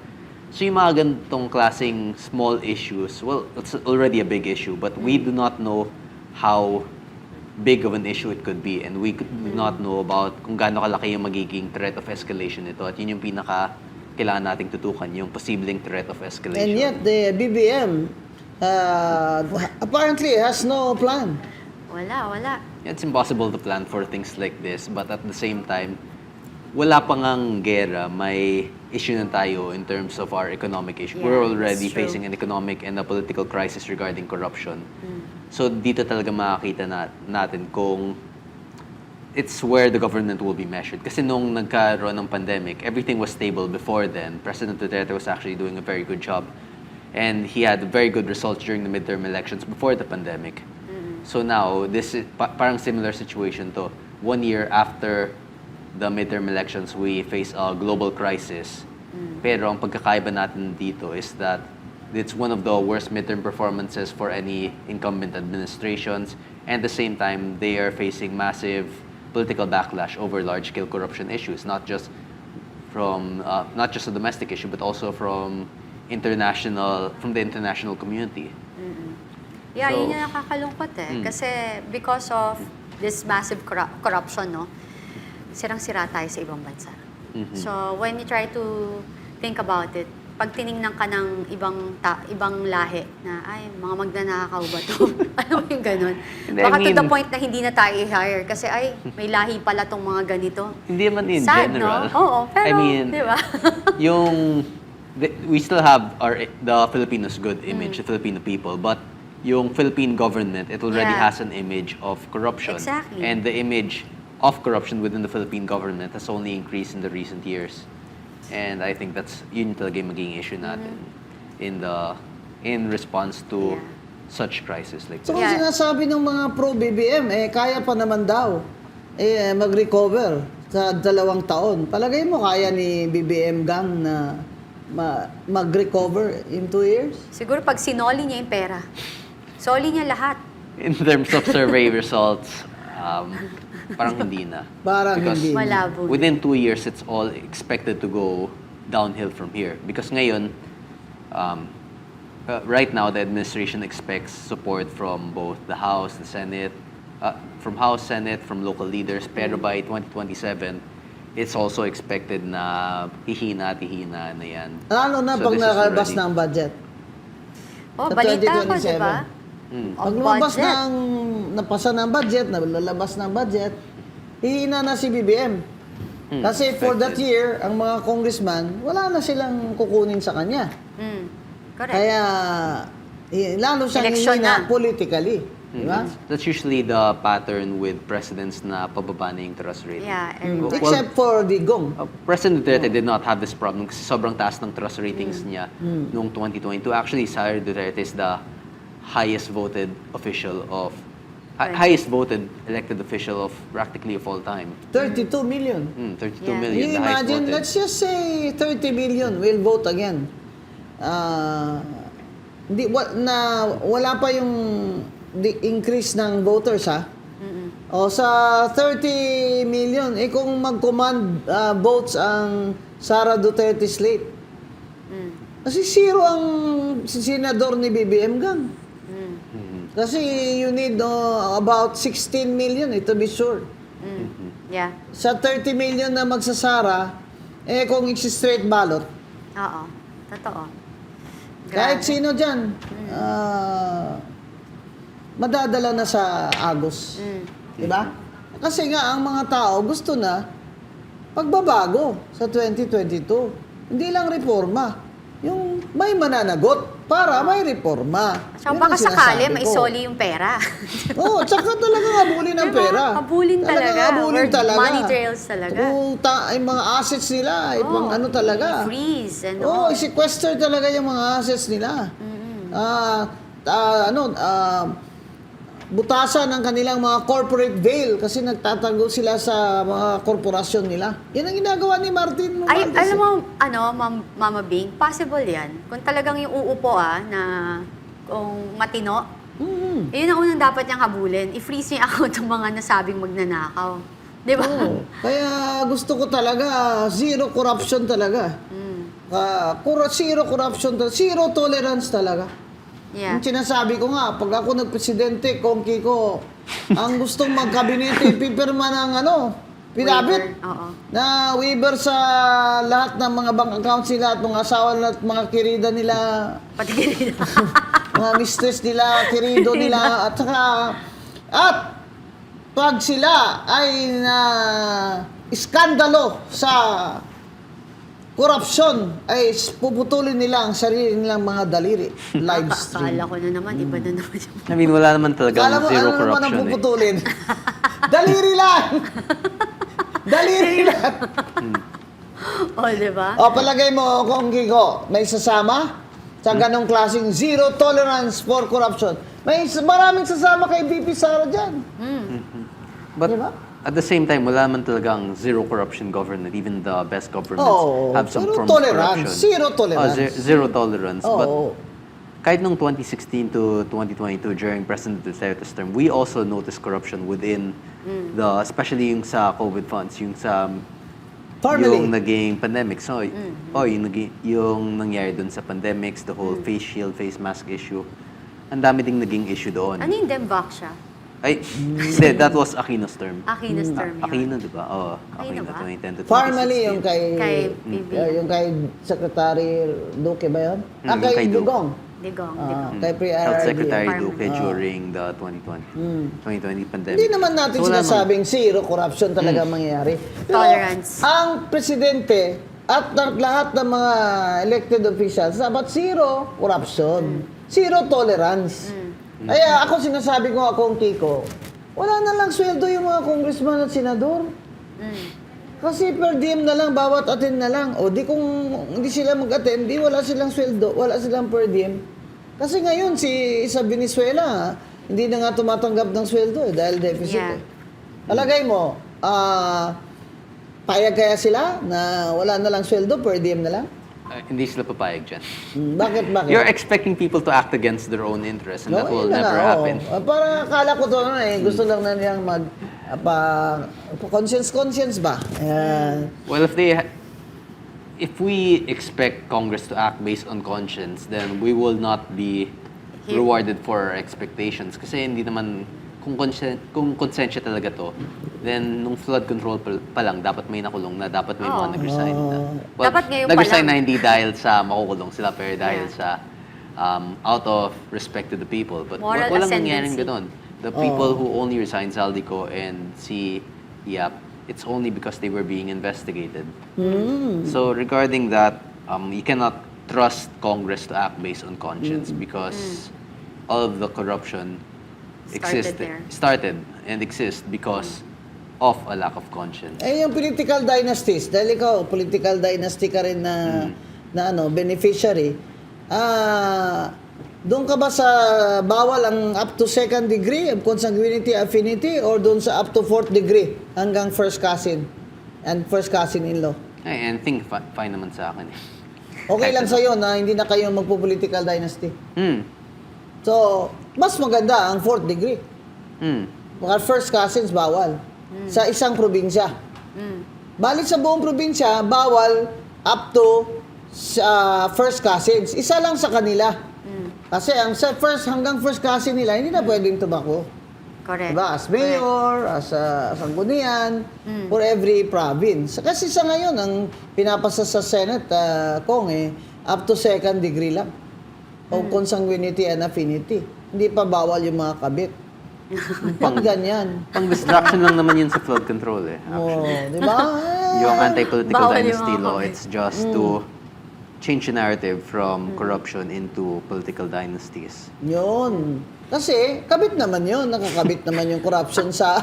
So yung mga ganitong klaseng small issues, well, it's already a big issue, but we do not know how big of an issue it could be, and we do not know about kung gaano kalaki yung magiging threat of escalation nito, at yun yung pinaka kailangan nating tutukan, yung posibleng threat of escalation. And yet, the BBM apparently has no plan. Wala. It's impossible to plan for things like this, but at the same time, wala pa ngang gera, may issue na tayo in terms of our economic issue. Yeah, We're already that's true. facing an economic and a political crisis regarding corruption. So dito talaga makakita natin kung it's where the government will be measured. Kasi nung nagkaroon ng pandemic, everything was stable before then. President Duterte was actually doing a very good job. And he had very good results during the midterm elections before the pandemic. So now, this is parang similar situation to. 1 year after the midterm elections, we face a global crisis. Pero ang pagkakaiba natin dito is that it's one of the worst midterm performances for any incumbent administrations. And at the same time, they are facing massive political backlash over large-scale corruption issues, not just a domestic issue, but also from the international community. Yeah, So, yun yung nakakalungkot eh. Kasi because of this massive corruption, no? sirang-sira tayo sa ibang bansa. So, when you try to think about it, pag tiningnan ka ng ibang lahi na, ay, mga magnanakaw ba to? Alam mo yung ganun? Hindi, Baka I to the mean- point na hindi na tayo i-hire kasi, ay, may lahi pala tong mga ganito. Hindi man in Sad, general. no? Oo, pero, I mean, di ba? we still have the Filipinos good image, the Filipino people, but yung Philippine government, it already Yeah. has an image of corruption. Exactly. And the image of corruption within the Philippine government has only increased in the recent years. And I think yun talaga yung magiging issue natin in response to Yeah. such crisis like So, this. kung Yeah. sinasabi ng mga pro-BBM, kaya pa naman daw mag-recover sa 2 taon. Palagay mo, kaya ni BBM gang na mag-recover in 2 years? Siguro pag sinoli niya yung pera, soli niya lahat. In terms of survey results, parang hindi na. Parang Because hindi. Malabo. within 2 years, it's all expected to go downhill from here. Because ngayon, right now, the administration expects support from both the House, the Senate, from House, Senate, from local leaders. Pero by 2027, it's also expected na hihina na yan. Lalo na So pag this is nakalabas already- na ang budget. Oh, Sa balita ko, 2027. di ba? Pag lumabas napasa ng budget, nalalabas ng budget, hihina na si BBM. Kasi for that expected. year, ang mga congressman, wala na silang kukunin sa kanya. Correct. Kaya, lalo siyang Eleksyon hihina na. politically. Di ba? That's usually the pattern with presidents na pababa na yung trust rating. Yeah, and Well, Except for Digong. President Duterte did not have this problem kasi sobrang taas ng trust ratings niya noong 2022. Actually, Sara Duterte is the highest voted official of highest voted elected official of practically of all time. 32 million. 32 Yeah. million, You the highest imagine, voted. let's just say 30 million will vote again. Wala pa yung increase ng voters, ha? O sa 30 million, kung mag-command votes ang Sara Duterte slate. Kasi zero ang senador ni BBM gang. Kasi you need about 16 million, to be sure. yeah. Sa 30 million na magsasara, kung straight ballot, Oo. Totoo. kahit Grabe. sino dyan, madadala na sa Agos. Di ba? Kasi nga, ang mga tao gusto na pagbabago sa 2022. Hindi lang reforma. Yung may mananagot para may reforma. So, Yun baka ang sakali sinasabi ko. maisoli yung pera. Oo, tsaka talagang habulin ang Diba? pera. Habulin talaga. Talagang habulin Or talaga. money trails talaga. Yung mga assets nila, pang ano talaga. Freeze and Oo, all. sequester talaga yung mga assets nila. Butasan ng kanilang mga corporate veil kasi nagtatago sila sa mga korporasyon nila. Yan ang ginagawa ni Martin Ay, Romualdez. alam mo, Mama Bing, possible yan. Kung talagang yung uupo na kung matino, yun ang unang dapat niyang habulin. I-freeze niya account ng mga nasabing magnanakaw. Di ba? Oo. Kaya gusto ko talaga, zero corruption talaga. Zero corruption, zero tolerance talaga. Yeah. Yung sinasabi ko nga, pag ako nagpresidente, kongki ko, ang gustong magkabinete, pipirma ng pinabit. Waiver. Oo. Na waiver sa lahat ng mga bank accounts nila at mga asawa at mga kirida nila, Pati ganito. mga mistress nila, kirido nila, at pag sila ay na iskandalo sa korupsyon, ay puputulin nila ang sarili nilang mga daliri. Live stream. Akala ko na naman, iba na naman yung... I mean, wala naman talaga Kala mo, zero ano naman ang corruption eh. puputulin? Daliri lang! Daliri lang! Oh, di ba? O, palagay mo, kung Kiko, may sasama sa ganong klaseng zero tolerance for corruption. May maraming sasama kay VP Sara dyan. But Diba? at the same time, wala naman talagang zero corruption government. Even the best governments Oo, have some zero form tolerance. of corruption. Zero tolerance. Zero tolerance. Oo. But kahit nung 2016 to 2022 during President Duterte's term, we also noticed corruption within especially yung sa COVID funds, yung sa Formally. yung naging pandemic. So, yung nangyari dun sa pandemics, the whole face shield, face mask issue, ang dami ding naging issue doon. Ano yung Demvac siya? Ay, hindi, that was Aquino's term. Aquino's term yun. Aquino, di ba? Oo, Aquino Aquino, ba? 2010 to 2016. Formally, yung kay Kay Secretary Duque ba yun? Kay Kay Duque. Dugong. Digong. Kay Health Secretary Department. Duque during the 2020 pandemic. Hindi naman natin So, wala sinasabing zero corruption talaga mangyayari. Pero Tolerance. ang presidente at lahat ng mga elected officials, dapat zero corruption. Zero tolerance. Kaya ako sinasabi ko akong Kiko, wala na lang sweldo yung mga congressman at senador. Kasi per diem na lang, bawat attend na lang. O di kung hindi sila mag-attend, di wala silang sweldo, wala silang per diem. Kasi ngayon, sa Venezuela, hindi na nga tumatanggap ng sweldo dahil deficit. Yeah. Palagay mo, payag kaya sila na wala na lang sweldo, per diem na lang? Hindi sila papayag dyan. Bakit? You're expecting people to act against their own interests and that will yun na never nga, oo. happen. Parang akala ko to, gusto lang na niyang conscience ba? Ayan. Well, if we expect Congress to act based on conscience, then we will not be rewarded for our expectations. Kasi hindi naman, kung konsensya talaga to, then nung flood control pa lang, dapat may nakulong na, dapat may mga nag-resign na. Well, Dapat ngayon pa nag-resign lang. na hindi dahil sa makukulong sila, pero dahil Yeah. sa out of respect to the people. But Moral walang ascendancy. nangyaring ganon. The people who only resigned Zaldico and si Yap, it's only because they were being investigated. So regarding that, you cannot trust Congress to act based on conscience because all of the corruption started and exists because of a lack of conscience. Yung political dynasties, dahil ikaw, political dynasty ka rin na beneficiary, doon ka ba sa bawal ang up to second degree of consanguinity affinity or doon sa up to fourth degree hanggang first cousin and first cousin-in-law? And think fine naman sa akin. Okay lang sa'yo na hindi na kayo magpo-political dynasty. So, mas maganda ang fourth degree. Mga first cousins, bawal. Sa isang probinsya. Balik sa buong probinsya, bawal up to first cousins. Isa lang sa kanila. Kasi ang hanggang first cousin nila, hindi na pwedeng tobacco. Correct. Diba? As mayor, as sanggunian, for every province. Kasi sa ngayon, ang pinapasa sa Senate, up to second degree lang. O consanguinity and affinity. Hindi pa bawal yung mga kabit. Ganyan. Pang distraction lang naman yun sa flood control Di actually. ba? Yung anti-political Bawal yung dynasty mga law, comment. it's just to change the narrative from corruption into political dynasties. Yun. Kasi, kabit naman yun. Nakakabit naman yung corruption sa...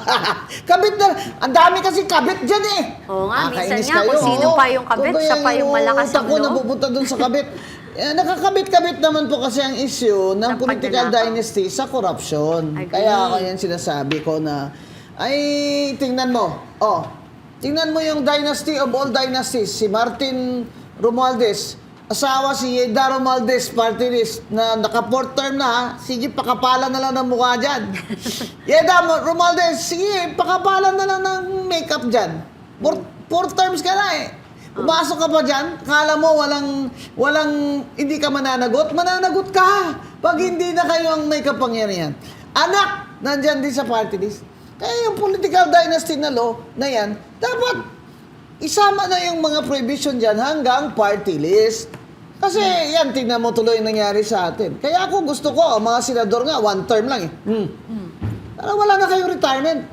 kabit na... Ang dami kasi kabit dyan eh. Oo nga, minsan Nakakainis nga, kung sino pa yung kabit, Kung siya pa yung malakas utak ang ko loob. napupunta dun sa kabit. Nakakabit-kabit naman po kasi ang issue ng Ng political pagnanakaw. dynasty sa corruption. Agree. Kaya ako yan sinasabi ko na, tingnan mo. Tingnan mo yung dynasty of all dynasties. Si Martin Romualdez, asawa si Yeda Romualdez, party list, na naka-fourth term na, sige, pakapalan na lang ng mukha dyan. Yeda Romualdez, sige, pakapalan na lang ng makeup dyan. Fourth terms ka na eh. Pumasok ka pa dyan, kala mo hindi ka mananagot? Mananagot ka! Pag hindi na kayo ang may kapangyarihan. Anak, nandyan din sa party list. Kaya yung political dynasty na law na yan, dapat isama na yung mga prohibition dyan hanggang party list. Kasi yan, tingnan mo tuloy yung nangyari sa atin. Kaya ako gusto ko, mga senador nga, one term lang eh. Para wala na kayong retirement.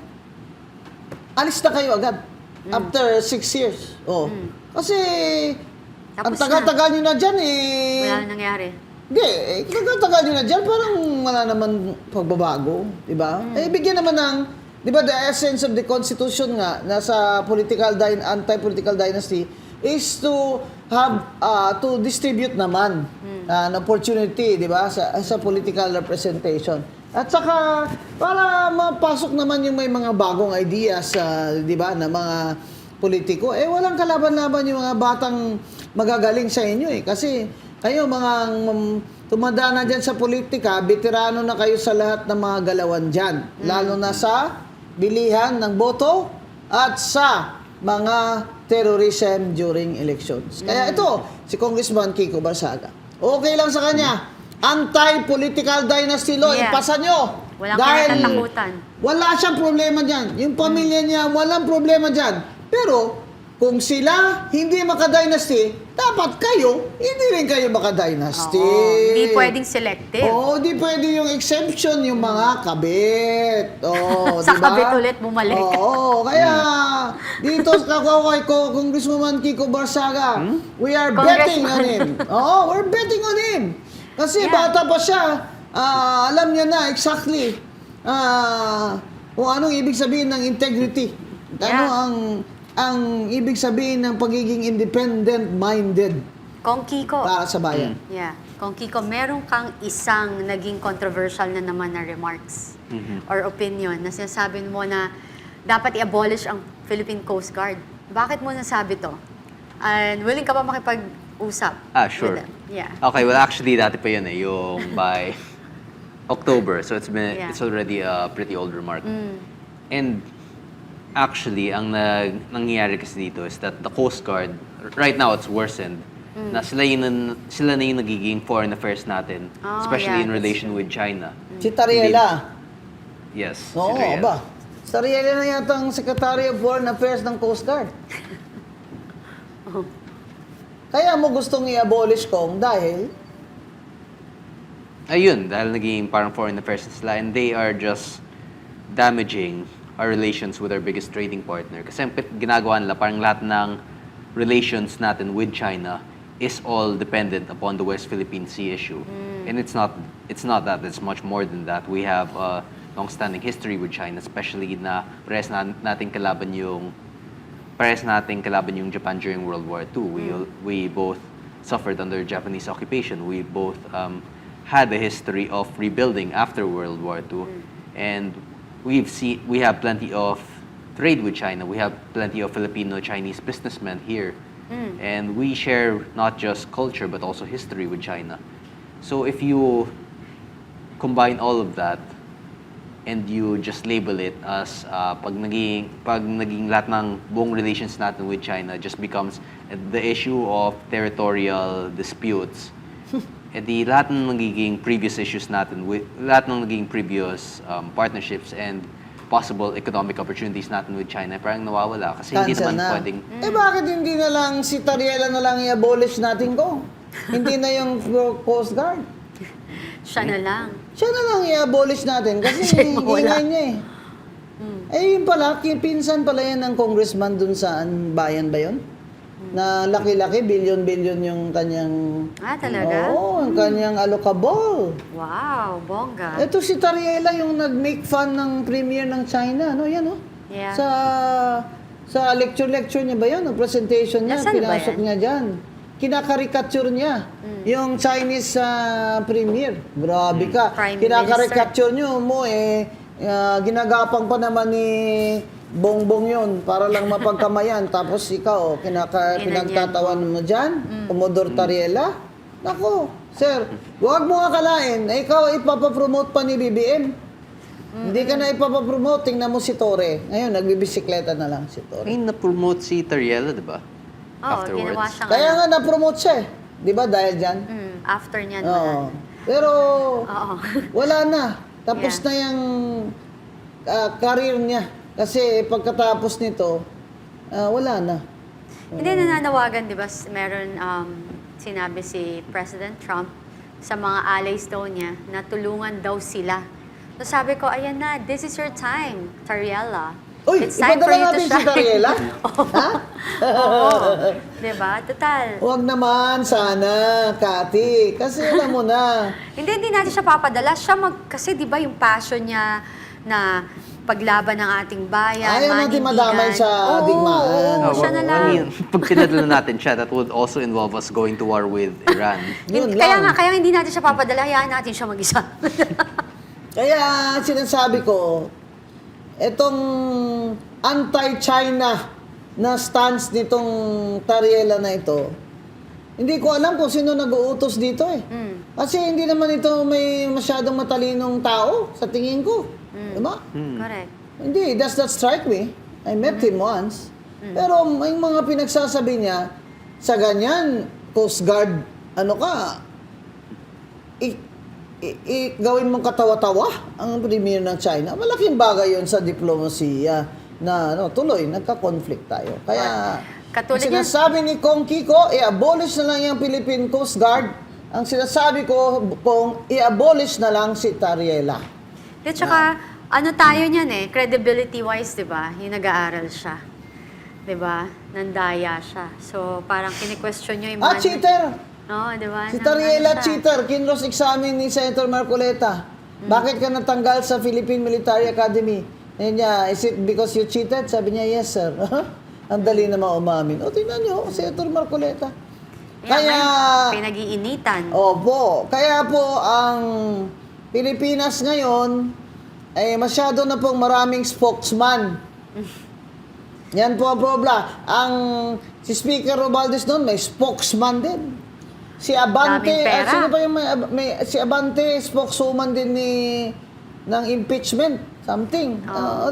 Alis na kayo agad. After 6 years. Kasi, ang Tapos tagal-tagal nyo na dyan eh. Wala na nangyari. Hindi, tagal-tagal nyo na dyan, parang wala naman pagbabago. Diba? Bigyan naman ng, di ba, the essence of the Constitution nga, nasa anti-political dynasty, is to have, to distribute naman an opportunity, di ba, sa political representation. At saka, para mapasok naman yung may mga bagong ideas, di ba, na mga politiko, walang kalaban-laban yung mga batang magagaling sa inyo eh. Kasi kayo mga tumanda na dyan sa politika, veterano na kayo sa lahat ng mga galawan dyan. Lalo na sa bilihan ng boto at sa mga terrorism during elections. Kaya ito, si Congressman Kiko Barsaga. Okay lang sa kanya. Anti-political dynasty law, Yeah. ipasa nyo. Walang Dahil kinatatakutan. wala siyang problema dyan. Yung pamilya niya, walang problema dyan. Pero, kung sila hindi maka-dynasty, dapat kayo, hindi rin kayo maka-dynasty. Oo, hindi pwedeng selective. Oo, di pwede yung exemption, yung mga kabit. Oo, Sa diba? kabit ulit bumalik. Oo, kaya dito sa Congresswoman Kiko Barsaga, we are betting on him. Oo, we're betting on him. Kasi Yeah. bata pa siya, alam niya na exactly kung anong ibig sabihin ng integrity. Ano Yeah. ang ibig sabihin ng pagiging independent-minded Kung Kiko, para sa bayan. yeah. Kung Kiko, meron kang isang naging controversial na naman na remarks or opinion na sinasabi mo na dapat i-abolish ang Philippine Coast Guard. Bakit mo nasabi to? And willing ka ba makipag-usap? Sure. with them? Yeah. Okay, well actually dati pa yun yung by October. So it's Yeah. already a pretty old remark. And actually, ang nangyayari kasi dito is that the Coast Guard, right now it's worsened, na sila na yung nagiging foreign affairs natin, Oh, especially yeah, in that's relation with China. Si Tariela. Yes. si Oo, Riel. ba? Si Tariela na yata ang Secretary of Foreign Affairs ng Coast Guard. Kaya mo gustong i-abolish kong dahil Ayun, dahil naging parang foreign affairs na sila and they are just damaging our relations with our biggest trading partner. Kasi ang ginagawa nila, parang lahat ng relations natin with China is all dependent upon the West Philippine Sea issue. And it's not that, it's much more than that. We have a long-standing history with China, especially na parehas nating kalaban yung Japan during World War II. We both suffered under Japanese occupation. We both had a history of rebuilding after World War II. And we have plenty of trade with China. We have plenty of Filipino-Chinese businessmen here. And we share not just culture but also history with China. So if you combine all of that and you just label it as pag naging lahat ng buong relations natin with China just becomes the issue of territorial disputes. Di lahat ng nagiging previous issues natin lahat ng nagiging previous partnerships and possible economic opportunities natin with China parang nawawala kasi hindi cancel naman na. pwedeng Bakit hindi na lang si Tariela na lang i-abolish natin ko? Hindi na yung Coast Guard. Siya na lang. Siya na lang i-abolish natin kasi Siya mawala. ingay niya eh. Yun pala, pinsan pala yan ng congressman dun sa bayan ba yun? Na laki-laki, bilyon-bilyon yung kanyang... Talaga? Oo, yung kanyang allocable. Wow, bongga. Ito si Tariela yung nag-make fun ng premier ng China. Ano yan, oh? Yeah. Sa lecture niya ba yun? O presentation niya, Nasaan ba pinasok yan? niya dyan. Kinakarikature niya. Yung Chinese premier. Grabe ka. Prime Kinakarikature niyo mo ginagapang pa naman ni Bongbong yun para lang mapagkamayan. Tapos ikaw, pinagtatawan mo dyan, Commodore Tariela. Nako, sir, huwag mo akalain na ikaw ipapapromote pa ni BBM. Hindi ka na ipapapromote. Tingnan mo si Torre. Ngayon, nagbibisikleta na lang si Torre. ay na-promote si Tariela, di ba? Oo, ginawa siyang Kaya nga na-promote siya eh. Di ba dahil dyan? after niyan, Oo. wala na. Pero Oo. wala na. Tapos Yeah. na yung career niya. Kasi pagkatapos nito, wala na. Hindi, nananawagan, di ba, meron sinabi si President Trump sa mga allies daw niya na tulungan daw sila. So sabi ko, ayan na, this is your time, Tariela. Uy, It's time for ipadala you to natin si shine. Tariela? Ha? Oo. Di ba? Total. Huwag naman, sana, Kati. Kasi alam mo na. Hindi natin siya papadala. Kasi di ba yung passion niya na paglaban ng ating bayan, Ayaw natin manindigan. madamay sa digmaan. Oo, siya na lang. I mean, pag pinadala natin siya, that would also involve us going to war with Iran. Yun Kaya lang. kaya hindi natin siya papadala, hayaan natin siya mag-isa. Kaya sinasabi ko, itong anti-China na stance nitong Tariela na ito, hindi ko alam kung sino nag-uutos dito eh. Kasi hindi naman ito may masyadong matalinong tao sa tingin ko. Diba? Correct. Hindi, does not strike me. I met him once. Pero may mga pinagsasabi niya, sa ganyan, Coast Guard, ano ka, gawin mong katawa-tawa ang premier ng China. Malaking bagay yun sa diplomasiya na tuloy, nagka-conflict tayo. Kaya, Katulad ang sinasabi ni Kong Kiko, i-abolish na lang yung Philippine Coast Guard. Ang sinasabi ko, Kong, i-abolish na lang si Tariela. At saka, ano tayo niyan credibility-wise, di ba? Yung nag-aaral siya. Di ba? Nandaya siya. So, parang kini-question nyo yung mga... Cheater! Oo, di ba? Si Nang- Tariela, ano siya. cheater. Kinross examine ni Senator Marcoleta. Bakit ka natanggal sa Philippine Military Academy? Ayun niya, is it because you cheated? Sabi niya, yes, sir. Ang dali naman umamin. O, tingnan niyo, Senator Marcoleta. Kaya, Pinag-iinitan. opo, kaya po ang Pilipinas ngayon ay masyado na pong maraming spokesman. Yan po ang problema. Si Speaker Romualdez noon, may spokesman din. Si Abante, Daming pera. sino ba yung si Abante, spokeswoman din ng impeachment, something.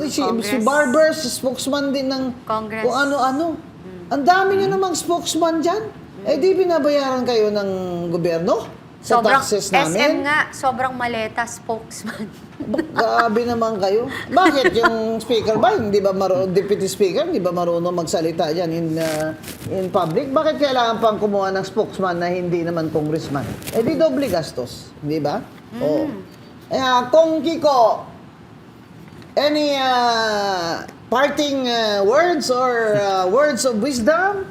Si Congress. Barbers, spokesman din ng Congress. kung ano-ano. Ang dami nyo namang spokesman dyan. Eh di binabayaran kayo ng gobyerno sa taxes SM namin. nga, sobrang maleta, spokesman. Grabe naman kayo. Bakit yung speaker ba, hindi ba deputy speaker, hindi ba marunong magsalita dyan in public? Bakit kailangan pang kumuha ng spokesman na hindi naman congressman? Eh di doble gastos, hindi ba? Oo. Kung Kiko, any parting words or words of wisdom?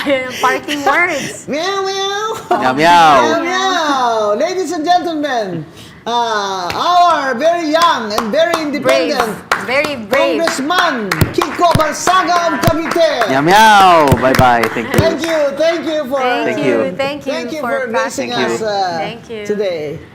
Ayun ang parting words. Meow, meow! Meow, meow. Meow, meow! Ladies and gentlemen, our very young and very Brave. independent Very brave. Congressman Kiko Barsaga of Cavite. Meow, meow. Bye-bye. Thank you. Thank you for Thank you. Thank you thank you for for gracing passing us Thank you. today.